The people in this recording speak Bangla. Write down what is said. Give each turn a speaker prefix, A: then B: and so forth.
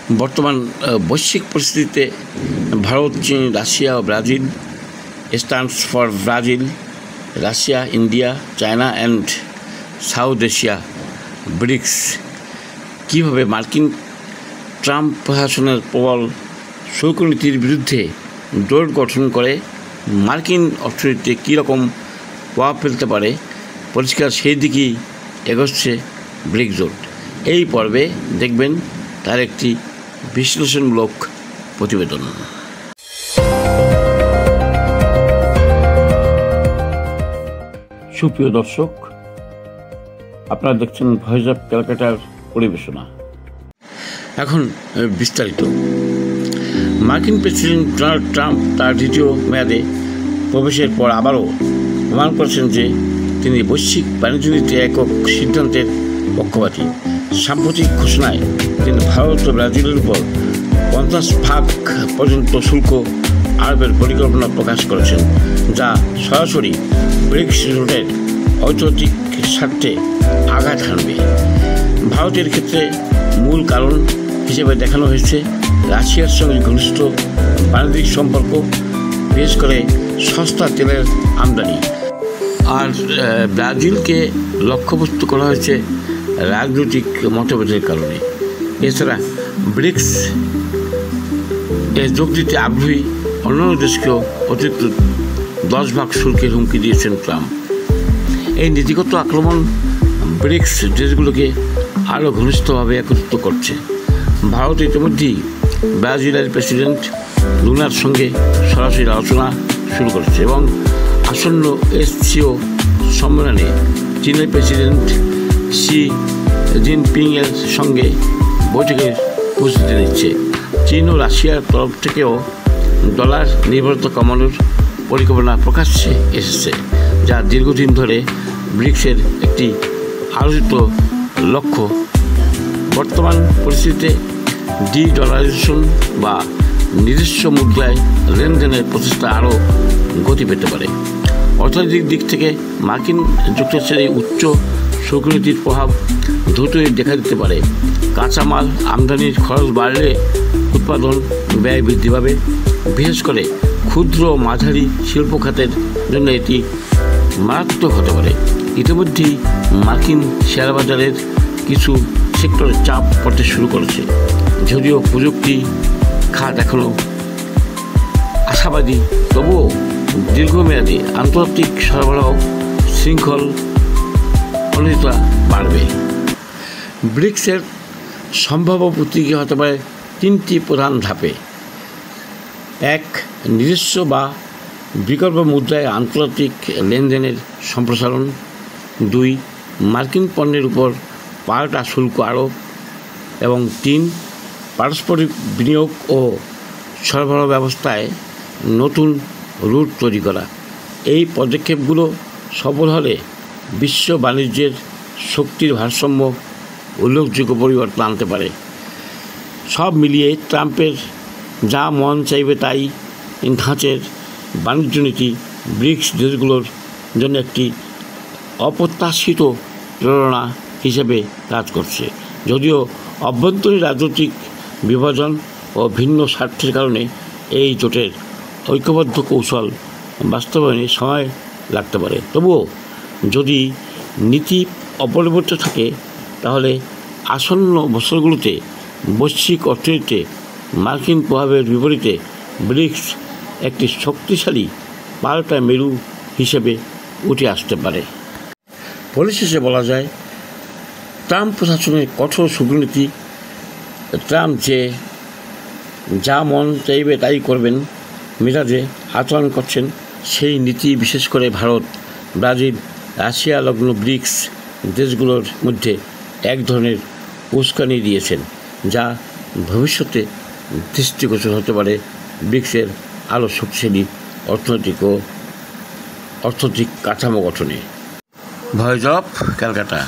A: বর্তমান বৈশ্বিক পরিস্থিতিতে ভারত, চীন, রাশিয়া ও Brazil stands for Brazil, Russia, India, China and South Asia, BRICS কীভাবে মার্কিন ট্রাম্প প্রশাসনের প্রবল শুল্ক নীতির বিরুদ্ধে জোট গঠন করে মার্কিন অর্থনীতিতে কীরকম প্রভাব ফেলতে পারে, পরিষ্কার সেই দিকেই এগোচ্ছে ব্রিক্স জোট। এই পর্বে দেখবেন তার একটি বিশ্লেষণমূলক প্রতিবেদন। সুপ্রিয় দর্শক, আপনারা দেখছেন ভয়েস অফ ক্যালকাটার পরিবেশনা। এখন বিস্তারিত। মার্কিন প্রেসিডেন্ট ডোনাল্ড ট্রাম্প তার দ্বিতীয় মেয়াদে প্রবেশের পর আবারও প্রমাণ করেছেন যে তিনি বৈশ্বিক বাণিজ্য নীতি একক সিদ্ধান্তের পক্ষপাতী। সাম্প্রতিক ঘোষণায় তিনি ভারত ও ব্রাজিলের উপর 50% পর্যন্ত শুল্ক আরোপের পরিকল্পনা প্রকাশ করেছেন, যা সরাসরি ব্রিক্স জোটের অর্থনৈতিক স্বার্থে আঘাত হানবে। ভারতের ক্ষেত্রে মূল কারণ হিসেবে দেখানো হয়েছে রাশিয়ার সঙ্গে ঘনিষ্ঠ বাণিজ্যিক সম্পর্ক, বিশেষ করে সস্তা তেলের আমদানি। আর ব্রাজিলকে লক্ষ্যবস্তু করা হয়েছে রাজনৈতিক মতভেদের কারণে। এছাড়া ব্রিক্স যোগ দিতে আগ্রহী অন্যান্য দেশকেও অতিরিক্ত 10% শুল্কের হুমকি দিয়েছেন ট্রাম্প। এই নীতিগত আক্রমণ ব্রিক্স দেশগুলোকে আরও ঘনিষ্ঠভাবে একত্রিত করছে। ভারত ইতিমধ্যেই ব্রাজিলের প্রেসিডেন্ট লুনার সঙ্গে সরাসরি আলোচনা শুরু করেছে এবং আসন্ন এসসিও সম্মেলনে চীনের প্রেসিডেন্ট শি জিনপিংয়ের সঙ্গে বৈঠকের প্রস্তুতি নিচ্ছে। চীন ও রাশিয়ার তরফ থেকেও ডলার নির্ভরতা কমানোর পরিকল্পনা প্রকাশ্যে এসেছে, যা দীর্ঘদিন ধরে ব্রিক্সের একটি আলোচিত লক্ষ্য। বর্তমান পরিস্থিতিতে ডলারাইজেশন বা নিজস্ব মুদ্রায় লেনদেনের প্রচেষ্টা আরও গতি পেতে পারে। অর্থনৈতিক দিক থেকে মার্কিন যুক্তরাষ্ট্রের এই উচ্চ শুল্ক নীতির প্রভাব দ্রুতই দেখা দিতে পারে। কাঁচামাল আমদানির খরচ বাড়লে উৎপাদন ব্যয় বৃদ্ধি পাবে, বিশেষ করে ক্ষুদ্র ও মাঝারি শিল্প খাতের জন্য এটি মারাত্মক হতে পারে। ইতিমধ্যেই মার্কিন শেয়ার বাজারের কিছু সেক্টরে চাপ পড়তে শুরু করেছে, যদিও প্রযুক্তি খাত এখনও আশাবাদী। তবুও দীর্ঘমেয়াদী আন্তর্জাতিক সরবরাহ শৃঙ্খল অনিশ্চয়তা বাড়বে। ব্রিক্সের সম্ভাব্য প্রতিক্রিয়া হতে পারে 3টি প্রধান ধাপে। 1. নিজস্ব বা বিকল্প মুদ্রায় আন্তর্জাতিক লেনদেনের সম্প্রসারণ। 2. মার্কিন পণ্যের উপর পাল্টা শুল্ক আরোপ। এবং 3. পারস্পরিক বিনিয়োগ ও সরবরাহ ব্যবস্থায় নতুন রুট তৈরি করা। এই পদক্ষেপগুলো সফল হলে বিশ্ব বাণিজ্যের শক্তির ভারসাম্য উল্লেখযোগ্য পরিবর্তন আনতে পারে। সব মিলিয়ে ট্রাম্পের যা মন চাইবে তাই ধাঁচের বাণিজ্য নীতি ব্রিক্স দেশগুলোর জন্য একটি অপ্রত্যাশিত প্রেরণা হিসেবে কাজ করছে। যদিও অভ্যন্তরীণ রাজনৈতিক বিভাজন ও ভিন্ন স্বার্থের কারণে এই জোটের ঐক্যবদ্ধ কৌশল বাস্তবায়নে সময় লাগতে পারে। তবুও যদি নীতি অপরিবর্তিত থাকে, তাহলে আসন্ন বছরগুলোতে বৈশ্বিক অর্থনীতিতে মার্কিন প্রভাবের বিপরীতে ব্রিক্স একটি শক্তিশালী পাল্টা মেরু হিসেবে উঠে আসতে পারে। পরিশেষে বলা যায়, ট্রাম্প প্রশাসনের কঠোর শুল্ক নীতি, ট্রাম্প যে যা মন চাইবে তাই করবেন মেজাজে আচরণ করছেন, সেই নীতি বিশেষ করে ভারত, ব্রাজিল, রাশিয়া লগ্ন ব্রিক্স দেশগুলোর মধ্যে এক ধরনের উস্কানি দিয়েছেন, যা ভবিষ্যতে দৃষ্টিগোচর হতে পারে ব্রিক্সের আরও শক্তিশালী অর্থনৈতিক কাঠামো গঠনে। Voice of Calcutta.